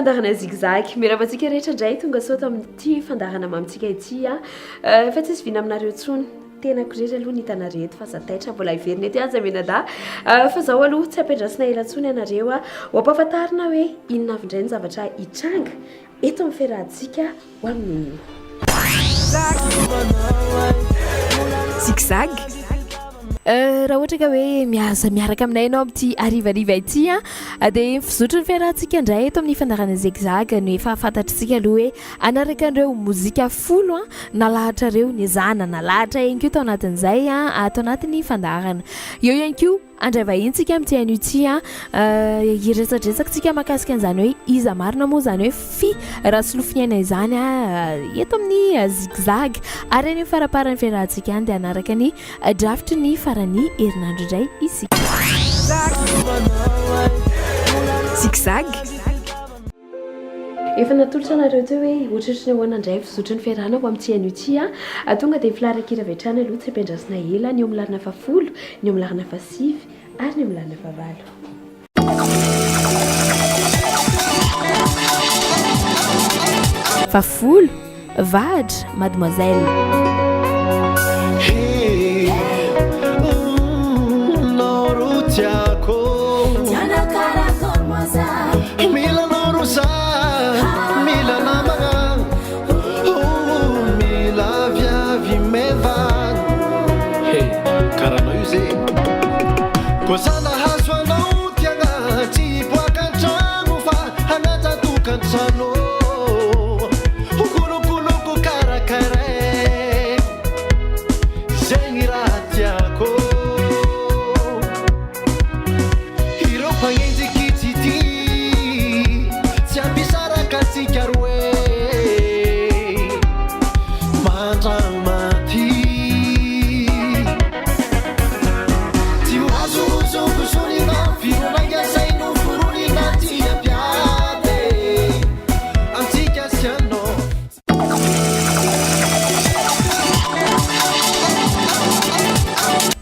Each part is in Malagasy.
fandarana zigzag miravantsika rehetra indray tonga soto amin'ity fandarana mamitsika ity fa tsy isy vina aminareo tsony tena korery aloha ny hitanareto fa zataitra mbola iverina eto aza menada fa zaho aloha tsy ampiandrasina elatsony ianareo ho ampahafantarina hoe inona avy indray ny zavatra hitranga eto amin'ny fiarahantsika ho amin'ny zigzag raha ohatra ka hoe miaraka aminay ianao amin'ity arivariva ity dia fizotry ny fiarahantsika indray eto amin'ny fandarana zigzag no efa fantatritsika aloha hoe anaraka an'ireo mozika folo nalahatra ireo niazana nalahatra ihany koa tao anatin'izay atao anatin'ny fandarana eo ihany koa andray vahintsika amin'ity anio ity iresadresakantsika mahakasika an'izany hoe iza marina moa izany hoe raha solofiniaina izany eto amin'ny zigzag ary any faraparan'ny fiarahantsika any dia anaraka ny drafitry ny farany herinandro indray isika zigzag efa natolotra anareo teo hoe ohatratra ny ahoana indray fizotry ny fiarahana ho amin'ity anio ity tonga dia filarakira avy hatrany aloha tsy ampiandrasina ela ny eo amin'ny larina fafolo ny eo amin'ny larina fasivy ary ny eo amin'ny larina favalo fafolo vadra mademoiselle Kosana haswanao tiana tsy boakan-trano fa hanatatokan-trano hokolokoloko karakaray zegny raha tiako ireo mpagnenjikitsity tsy ampisaraka atsika roe mandramaty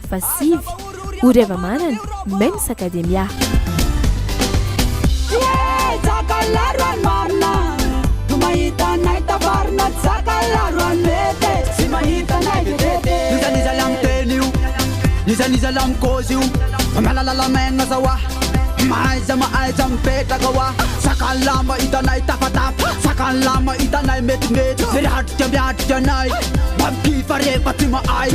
fasivy oreva manany Men's Academia zakalaroan marina no mahita nay tavarina zakalaroan mety sy mahita nay tete nizaniza lamteny io nizaniza lamkozy io malalalamenna zawa maiza maaiza mipetraka wa sakalama hitanay tafatapa sakalama hitanay metimety miradrika miadrika anay mba rehefa ty maay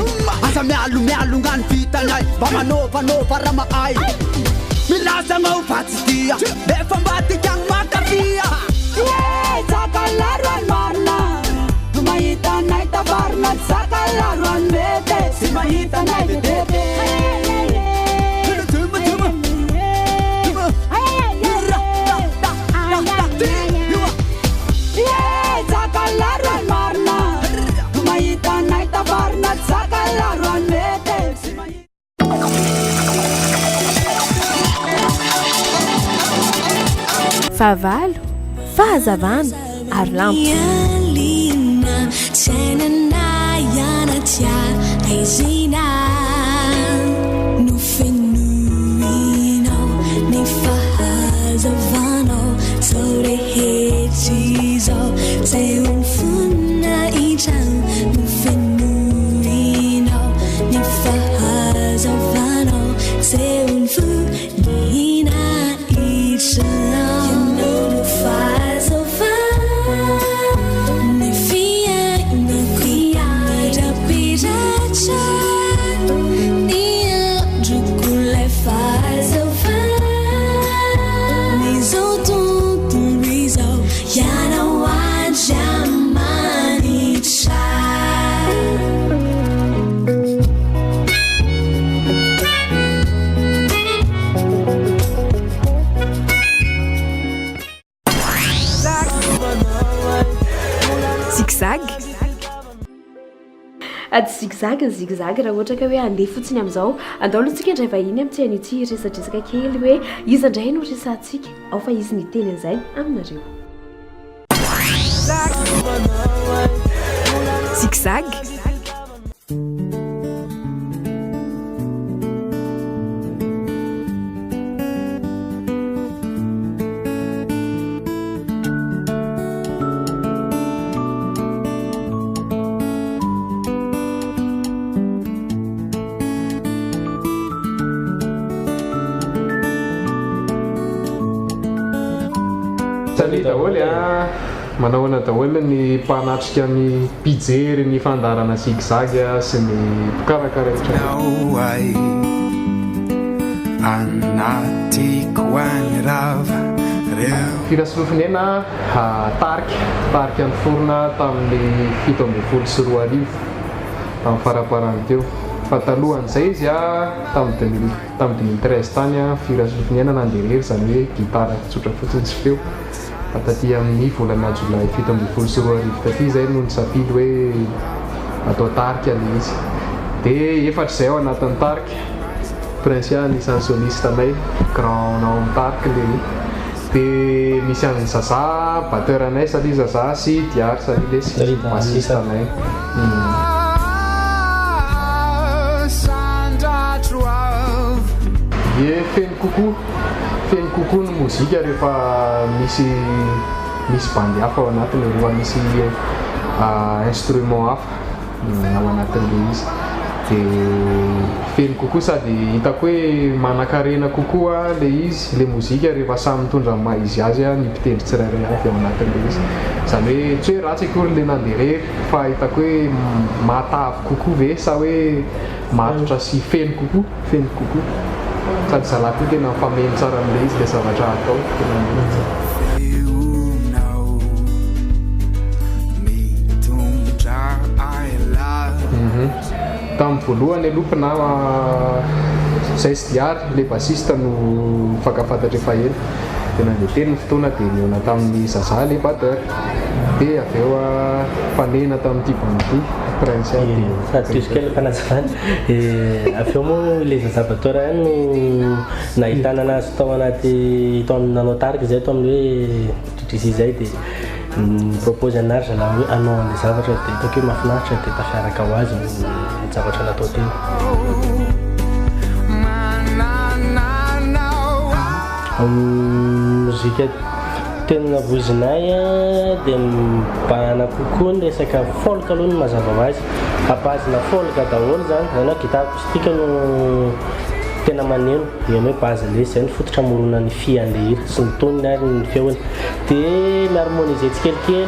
asa mialongan vitanay mba manovanova raha maay milaza mau fatsitia efa mbatikagny makafia zakalaroan marina no mahitanay tavarina zakalaroan mety sy mahitanay tete favalo fahazavana ary lampo tsenanayanatia aizina no fenoinao ny fahazavanao zao rehetra izao zay omfona itrano no fenoinao ny fahazavanao zay omfonina itrano zigzag ny zigzag raha ohatra ka hoe andeha fotsiny amin'izao andao alohantsika indray vahiny amin'ity anio ity resadresaka kely hoe izy indray no resantsika ao fa izy ny teny an'izay aminareo zigzag ny daholo manaoana daholo ny mpanatrika ny mpijery ny fandarana zigzag sy ny mpikarakara firasolofinena tarika ny forona tamin'ny 7 tamin'ny faraparany teo fa talohan'izay izy tamin'ny 2013 tany firasolofinena nanderery zany hoe gitara tsotra fotsiny sy feo fa taty amin'ny volana jolay 7 taty zay no nisafidy hoe atao tarika le izy dia efatra zay ao anatin'ny tarika prince anisan'ny soliste anay grand nao amin'ny tarika le dia misy an'ny zaza batteur anay sali zaza sy diary sali le sy bassiste anay feno kokoa ny mozika rehefa misy bandy hafa ao anatiny rehefa misy instrument hafa ao anatin'le izy dia feno kokoa sady hitako hoe manan-karena kokoa le izy le mozika rehefa samy mitondra maha izy azy ny mpitendry tsirairay avy ao anatin'le izy zany hoe tsy hoe ratsy akory le nanderery fa hitako hoe matavy kokoa ve sa hoe matotra sy feno kokoa sady zalahy koa tena fameno tsara amin'le izy le zavatra atao tamin'ny voalohany alopina zay sy diary le bassiste no fakafantatra efa ela dia nandeha teny ny fotoana dia niona tamin'ny zaza le batteur dia avy eo fanena tamin'ity bandy prince satrisikely fanazavany avy eo moa le zaza batteur no nahitana anazy tao anaty tao nanao tarika zay tao amin'ny hoe tritrisy zay dia propose anazy zalahy hoe anao an'le zavatra dia hitako hoe mahafinaritra dia tafiaraka ho azy ny zavatra natao teo mozika tena vozinay dia mibahana kokoa ny resaka folk aloha ny mazava ho azy abazina folk daholo zany zany hoe gitara akoustique no tena maneno iany hoe bazy le zay ny fototra morona ny fian'le hira sy ny toniny ary ny feony dia miharmoniser tsikelikely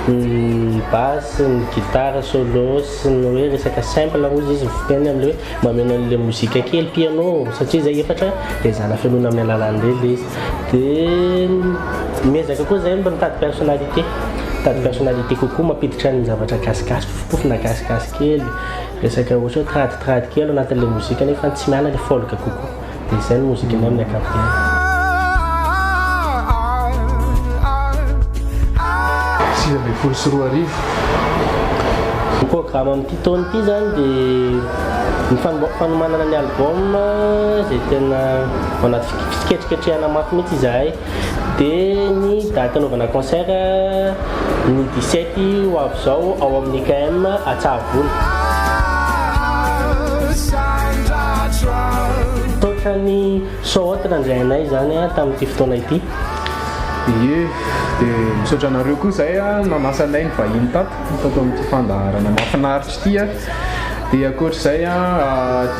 ny basy ny gitara solo sy ny hoe resaka simple ozy izy fiteny amin'le hoe mameno an'le mozika kely piano satria zay efatra dia zana fianona amin'ny alalan'le le izy dia miezaka koa zay mba mitady personnalité kokoa mampiditra ny zavatra gasikasy fofofofona gasikasy kely resaka ohatra hoe trady kely anatin'le mozika nefa tsy miala le folk kokoa dia izay ny mozika ny amin'ny ankapobeny folo sy roa arivo ny programme amin'ity taona ity zany dia ny fanomanana ny album zay tena anaty fiketriketrehana mafy mihitsy izahay dia ny date anaovana concert ny 17 ho avy zao ao amin'ny KM Atsahavola totra ny sohotra nandrainay zany tamin'ity fotoana ity dia misaotra anareo koa zay nanasanay ny vahiny tato amin'ity fandaharana mahafinaritra ity dia akoatr'izay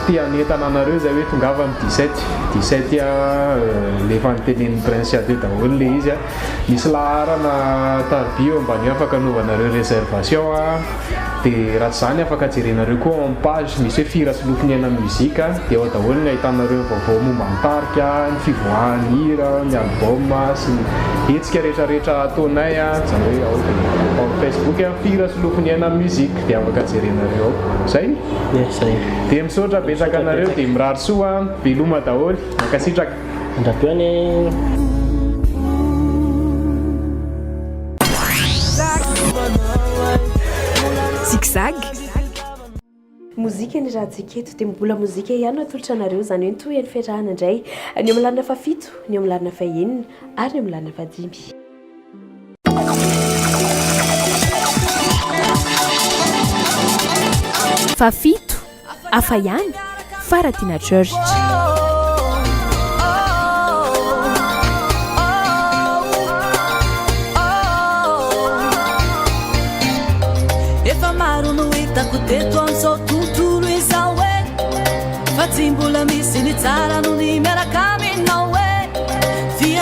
tia anentana anareo zay hoe tongava amin'ny 17 le fanotenen'ny prince de daholo le izy misy laharana tarbio ambany afaka anovanareo réservation dia raha tsy zany afaka jerenareo koa en page misy hoe firasolofin'ny aina muzika dia ao daholo ny ahitanareo vaovao momba ny tarika ny fivoahany hira ny album sy ny hetsika rehetrarehetra ataonay zany hoe ao Facebook firasolofin'ny aina muzika dia afaka jerenareo ao zay dia misaotra betsaka anareo dia mirary soa veloma daholo makasitraka andrapeony zigzag mozika ny raha tsiketo dia mbola mozika ihany atolotra anareo zany hoe toy ny fiarahana indray ny amin'ny lalina fa 7 ny amin'ny lalina fa 9 ary ny amin'ny lalina fa 5 fa 7 afa ihany Faratina Church efa maro no hitako teto am'izao tontolo izao e fa tsy mbola misy ny tsara no ny miaraka aminao e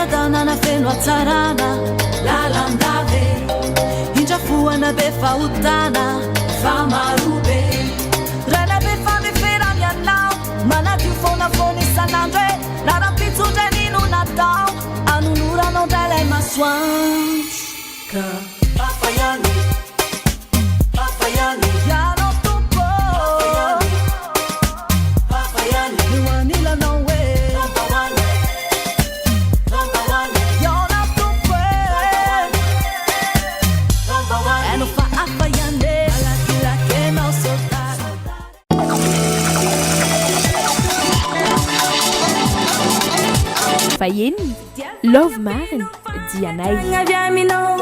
miadanana feno atsarana lalandave indrafoana be fahotana famarobe ranabe famefera mianao manadio fonafona isanandro e narampitsondra nino natao anonoranao ndralay masoandro ka afayany afayany yanao tompo afayany niwanilanao e yanao tompo eno fa afayane alakilakenao sotara faheniny love mariny dianay aviaminao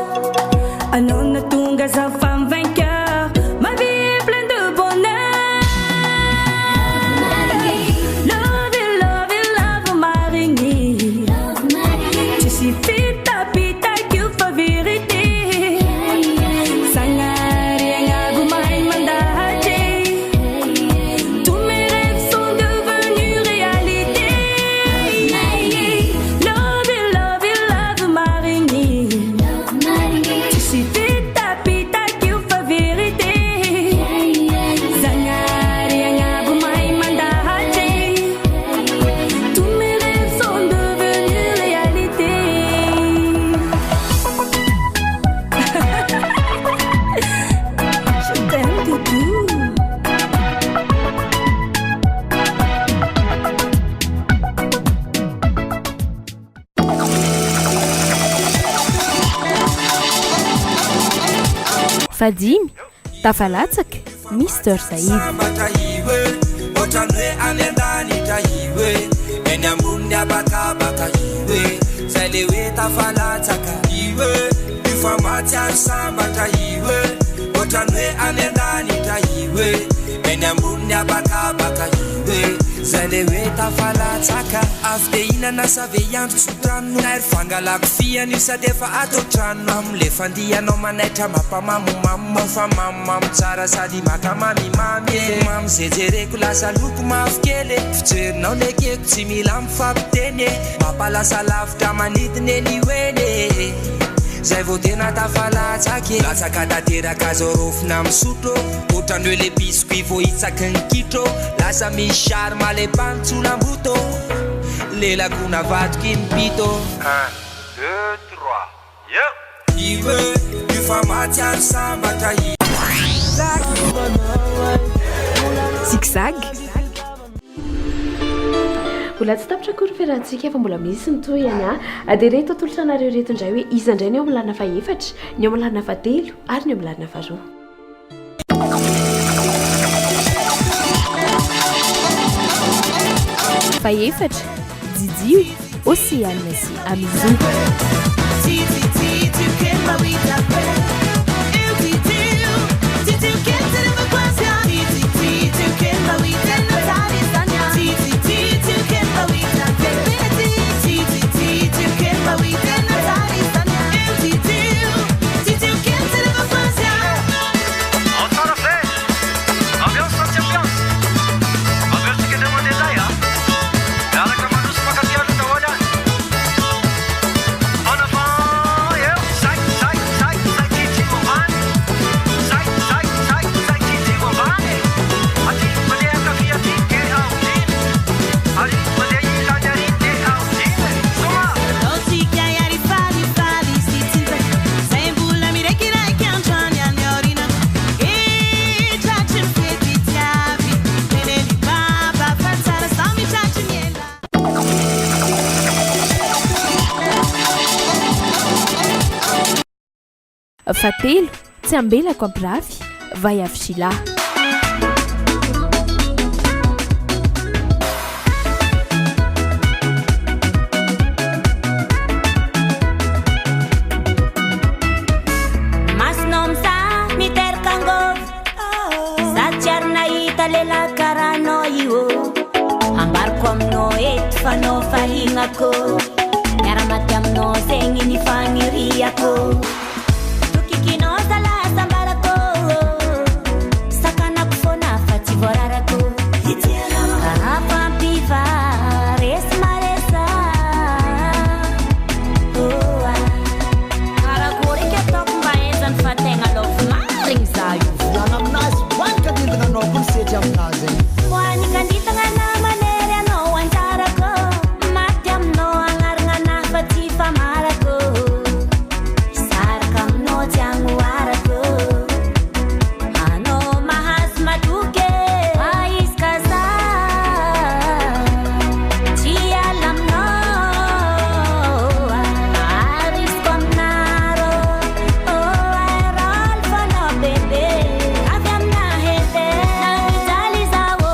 anao na tonga za femme vainqueur ma vie est pleine de bonheur love it love it love marigny tu si pita pita que fa vérité sangari angabu mai mandaje tous mes rêves sont devenus réalité love it love marigny tu si pita pita que fa vérité sangari angabu mai mandaje tous mes rêves sont devenus réalité je t'aime Doudou. fadimy tafalatsaka Mr Saïd Batahiwe, otanwe anendani tahiwe, enyambuni abakabaka hiwe, zalewe tafalataka hiwe, bifamati ansamba tahiwe, otanwe anendani tahiwe, enyambuni abakabaka hiwe, zalewe tafalataka. After inana save yandro sotrano, nair fangalako fiany sadefa ato trano, amle fandianao manaitra mampamamomamo, fa mamamo tsara sady makamamimamy mamy zejereko lasa loko mavokely, fijerinao nekeko tsy mila mifampiteny, mampalasa lavitra manidiny eniweny, zay vao tena tafalatsaky latsaka tateraka zao rofina misotro, otrany hoe le biscuit vo hitsaky ny kitro, lasa misy sary malepanitsolamboto, lelakona vatoky ny pito 1 2 3 iwe ifamaty ary sambatra zigzag mbola tsy tapitra kory fiarahantsika fa mbola misy ny toyany a dia reto atolotra anareo reto indray hoe iza indray ny eo amin'ny lana fa efatra, ny eo amin'ny lana fa telo ary ny eo amin'ny lana fa roa. fa efatra Didio Océane sy Amizou fatelo tsy ambelako ampirafy vai avy Masnom sa miterka ngov Satyar nahita lela karano io Ambarko aminao eto fanao fahinako Miara-maty aminao zegny ny faniriako Tokikinao salasa ambarako Sakanako fona fa tsy voararako Karapampiva resy maresa ty aminazy hoanikanditagna manery anao anjarako maty aminao agnaragna fa tsy famarako saraka aminao tsy agnoarako anao mahazo matoke aiska za tsy ala aminao arisiko aminaro airol fanao bebe avy amina hete namijaly zao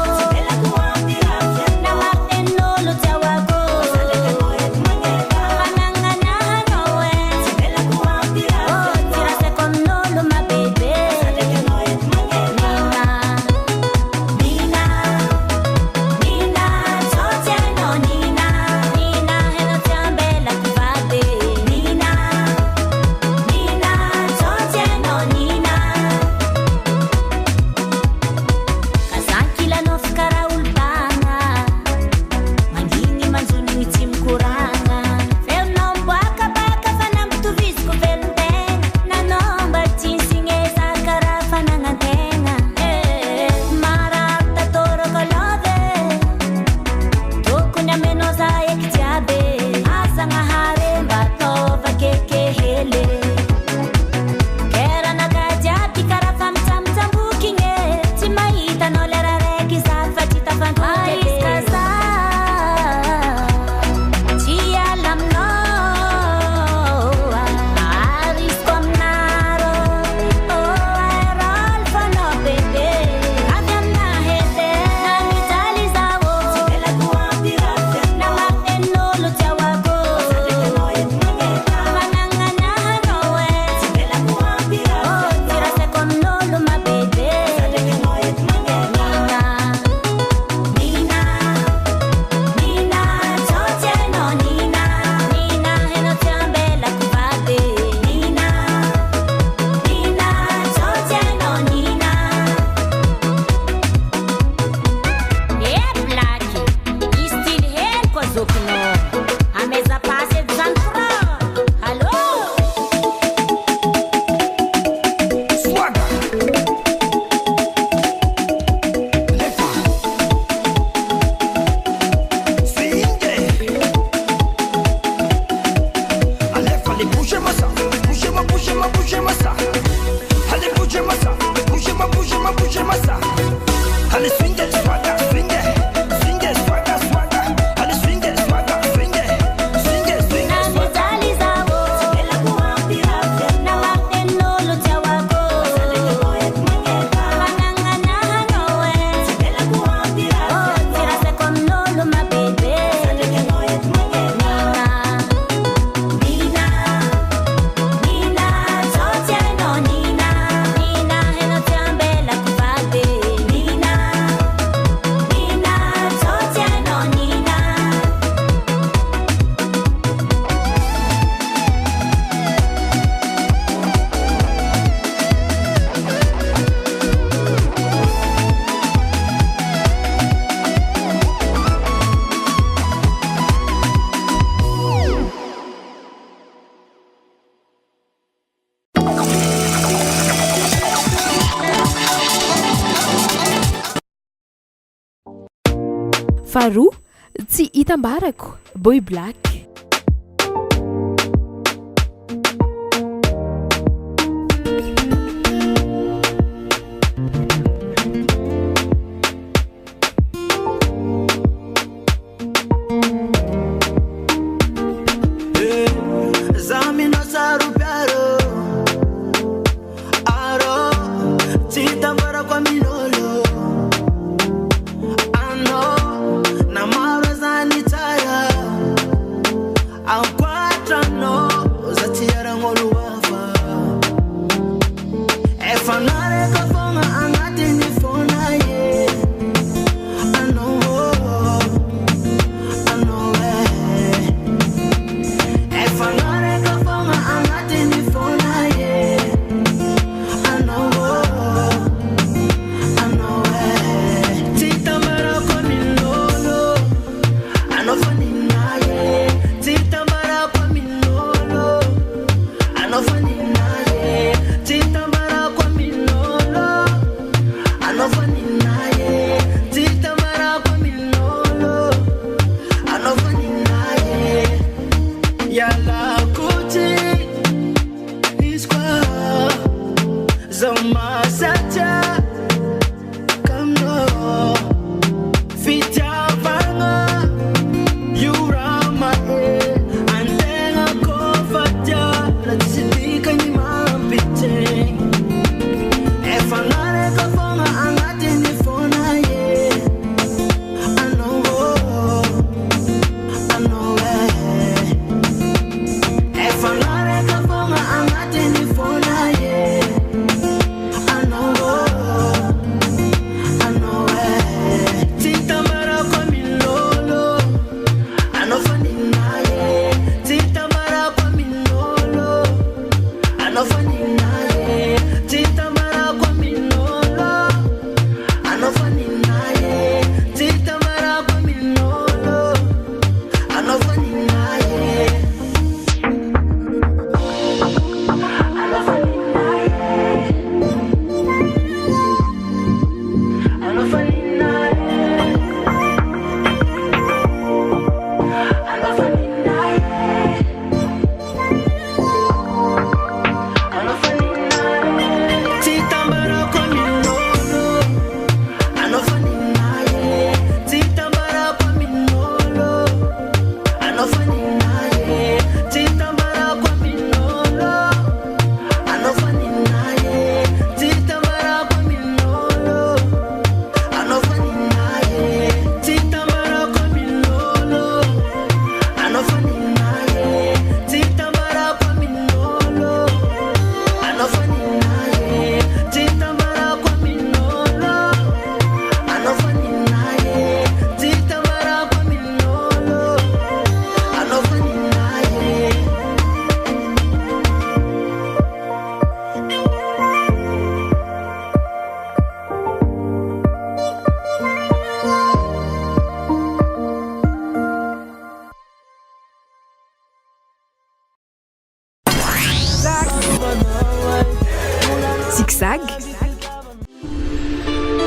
namatenolo tsy awako fanananahanao tiraseko aminolo mabebe nina tsotiano nina hena tsy ambelako vady nina tsotiano nina kazankilano fikara olobagna mandigny manjonigny tsy mikoragna feonao miboakabaka fa nampitoviziko velontegna nanao mba tisigny zakara fanagnan-tegna marary tatorako love tokony amenao za eky jiaby azagnahary mba ataova kekehely keranaka jiaby kara fa mitsamotsamboky tsy mahitanao lera raiky za fa tsy tafantoaiska za tsy ala aminao arisiko aminaro airol fanao bebe avy amina hete namijaly zao namatenolo tsy awako fanananahanao tiraseko aminolo mabebe nina tsotiano nina hena tsy ambelako vady nina tsotiano nina blaky istily hely koa zokinao ameza pasy edy zany fra allo Swaga Lefa Swinge Alefa le bouge massa Bouge massa Allez bouge massa Bouge massa Allez swinge swaga swinge swaga Allez swinge swaga swinge namijaly zao namatenolo tsy awako fanananahanao tiraseko aminolo mabebe nina tsotiano nina hena tsy ambelako vady nina tsotiano nina faharoa tsy hitambarako boy black zamina sarupiaro aro titambara kwa minolo ano namaro zanitaya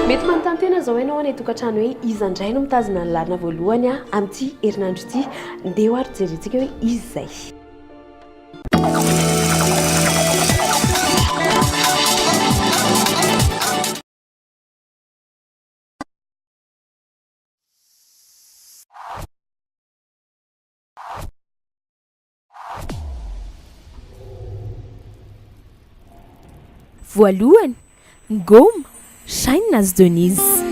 mety manontany tena zao ianao any tokantrano hoe iza indray no mitazona ny larina voalohany amin'ity herinandro ity ndeha ho ary jerentsika hoe izy zay. Voalohany Ngoma Shine as Denise.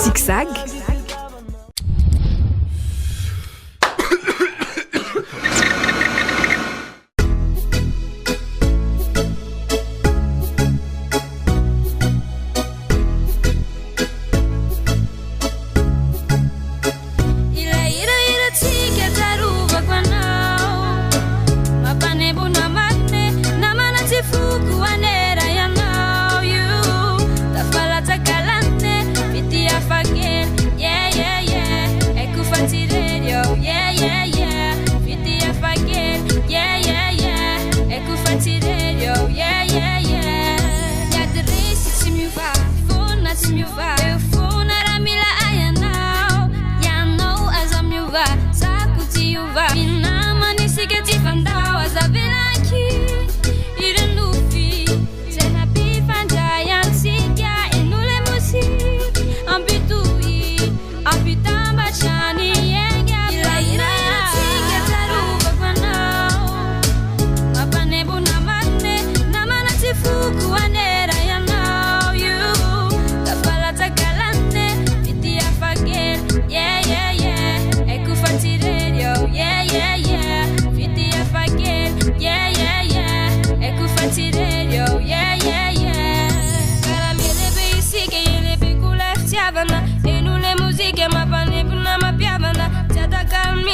Zigzag. Yeah.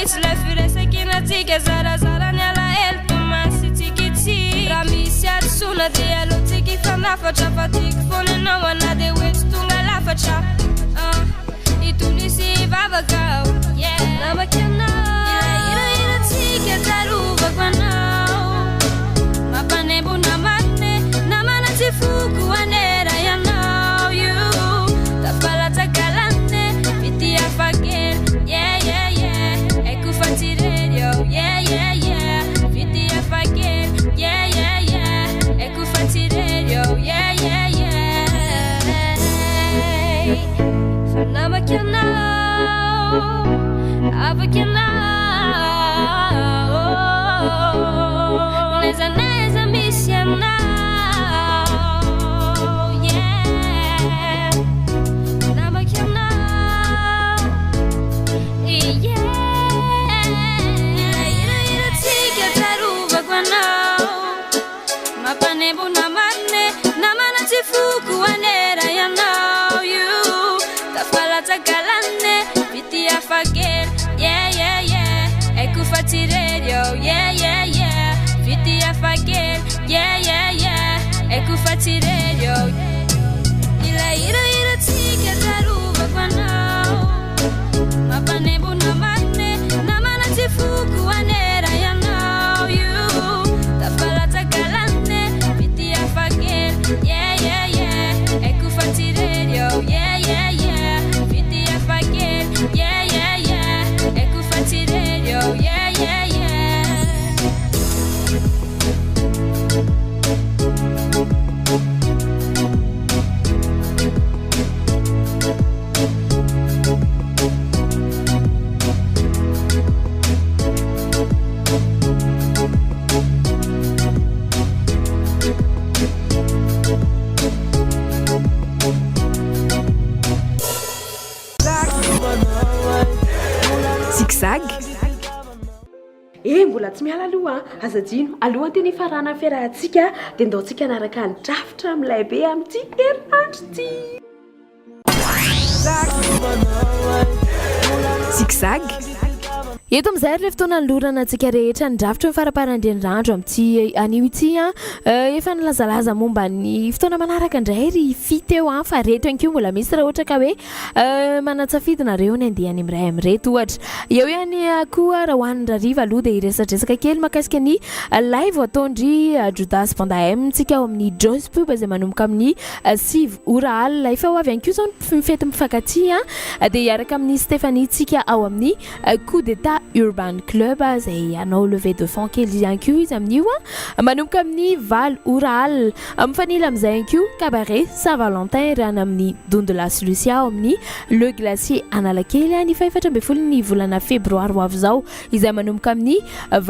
misy lafiresakynatsika zarazarany alahelo tomasitsikitsy raha misy adosona de alohatsika ifanafatra fa tiako foana anao ana de oetsy tonga lafatra itonisy vavakao namako anao irahiratsika tarovako anao mampanembo namatine namanatsy foko anera ianao io tafalatsakalanne vity afakely eko fatirelyo vity afakely eko fatirelyo fanamako anao afaka anao nezaneza misy anao fanamako anao irahiratsika tarovako anao mampanembo namatine namanatsy foko anera ianao io tafalatsakalanne vity afakely eko fatirelyo vity afakely eko fatirelyo irahiratsika tarovako anao mampanembo namatine namanatsy foko anera ianao io tafalatsakalanne vity afakely eko fatirelyo vity afakely eko fatirelyo zigzag mbola tsy miala aloha azajino aloha teny farana fiarahantsika dia ndaontsika anaraka ny drafitra amin'ilay be amin'ity herinandro ty zigzag eto amin'izay rehefa fotoana ny lorana antsika rehetra ny drafitra ny faraparan-drenirandro amin'ity anio ity efa nilazalaza momba ny fotoana manaraka indray ry fiteo fa reto ihany koa mbola misy raha ohatra ka hoe manatsafidinareo ny andehany amin'ray amin'reto ohatra eo ihany koa raha hoan'ny rariva aloha dia iresadresaka kely makasika ny live ataondry Judas Banda M tsika ao amin'ny Jones Pub izay manomboka amin'ny 6 ora alina efa ho avy ihany koa zao ny fety mifankaty dia hiaraka amin'ny Stéphanie tsika ao amin'ny coup d'état Urban Club izay anao levé de fond kely ihany koa izy amin'io manomboka amin'ny Val Oral mifanila amin'izay ihany koa cabaret Saint-Valentin rana amin'ny Don de la Solucia ao amin'ny Le Glacier Analakely ny faefatra ambin'ny folo ny volana febroary ho avy izao izay manomboka amin'ny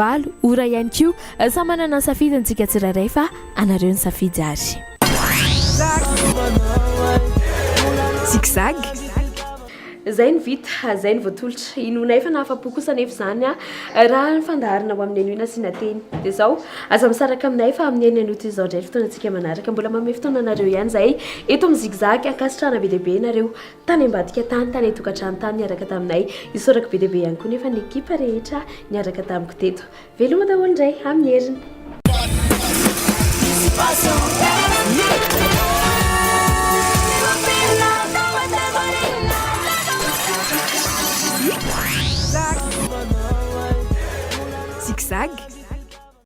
Val Ora ihany koa samy manana ny safidintsika tsirairay fa anareo ny safidy ary zigzag zay ny vita zay ny voatolotra inona efa nahafa-po kosa nefa zany raha ny fandaharina ho amin'ny anoina sy nateny dia izao aza misaraka aminay fa amin'ny eny anoto izao indray fotoanantsika manaraka mbola manome fotoana anareo ihany zay eto amin'ny zigzag ankasitrana be dehibe nareo tany ambadika tany tany etokantrano tany niaraka taminay isoraka be dehibe ihany koa nefa ny ekipa rehetra niaraka tamiko teto veloma daholo indray amin'ny heriny zigzag